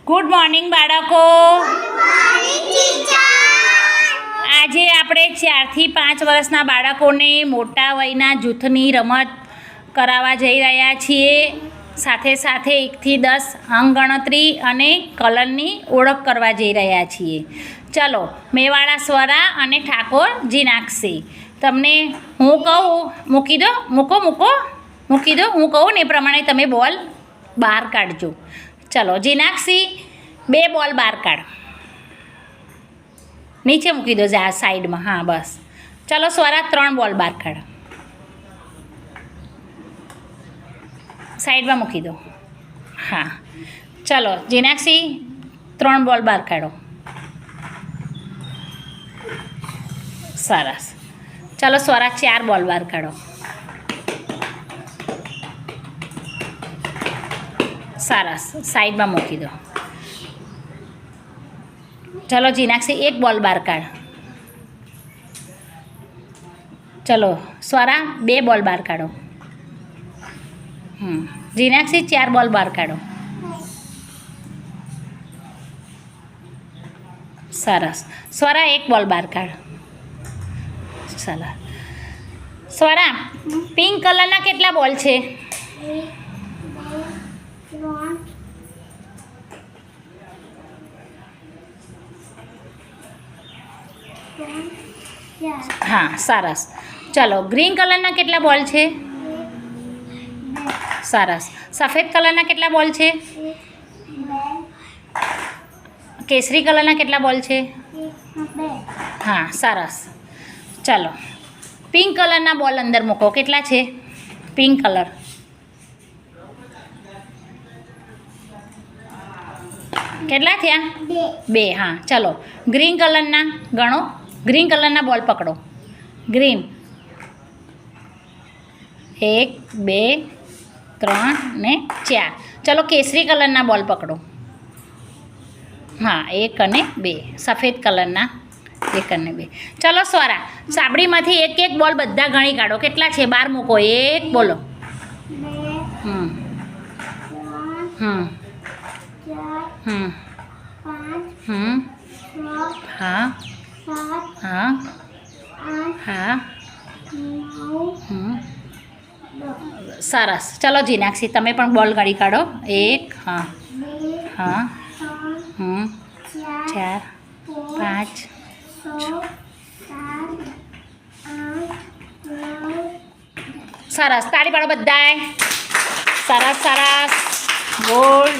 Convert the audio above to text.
Good morning બાળકો. આજે આપણે 4 થી 5 વર્ષના બાળકોને મોટા વયના જૂથની રમત કરાવવા જઈ રહ્યા છીએ. સાથે સાથે 1 થી 10 અંકગણતરી અને કલરની ઓળખ કરવા જઈ રહ્યા છીએ. ચલો, મેવાડા સ્વરા અને ઠાકોર જીનાક્ષી. તમને હું કહું મૂકી દો, મૂકી દો. હું કહું ને એ પ્રમાણે તમે બોલ બહાર કાઢજો. ચલો જીનાક્ષી, 2 બોલ બહાર કાઢ. નીચે મૂકી દો જા સાઈડમાં. હા બસ. ચલો સ્વરા, 3 બોલ બહાર કાઢ. સાઈડમાં મૂકી દો. હા ચલો જીનાક્ષી, 3 બોલ બહાર કાઢો. સરસ. ચલો સ્વરા, 4 બોલ બહાર કાઢો. સરસ, સાઈડમાં મૂકી દો. ચલો જીનાક્ષી, 1 બોલ બહાર કાઢ. ચલો સ્વરા, 2 બોલ બહાર કાઢો. જીનાક્ષી, 4 બોલ બહાર કાઢો. સરસ. સ્વરા, 1 બોલ બહાર કાઢ. ચાલો સ્વરા, પિંક કલરના કેટલા બોલ છે? હા સરસ. ચલો, ગ્રીન કલરના કેટલા બોલ છે? સરસ. સફેદ કલરના કેટલા બોલ છે? કેસરી કલરના કેટલા બોલ છે? હા સરસ. ચલો, પિંક કલરના બોલ અંદર મૂકો. કેટલા છે પિંક કલર? કેટલા થયા? 2. હા ચલો, ગ્રીન કલરના ગણો. ગ્રીન કલરના બોલ પકડો. ગ્રીન 1 2 3 ને 4. ચલો, કેસરી કલરના બોલ પકડો. હા 1 અને 2. સફેદ કલરના 1 અને 2. ચલો સ્વરા, સાબડીમાંથી 1 બોલ બધા ગણી કાઢો. કેટલા છે? 12 મૂકો. 1 બોલો. હા હા હા. સરસ. ચલો જીનાક્ષી, તમે પણ બોલ ગણી કાઢો. 1 હા હા 4 5 સરસ. તાળી પાડો બધાય. સરસ સરસ. ગુડ.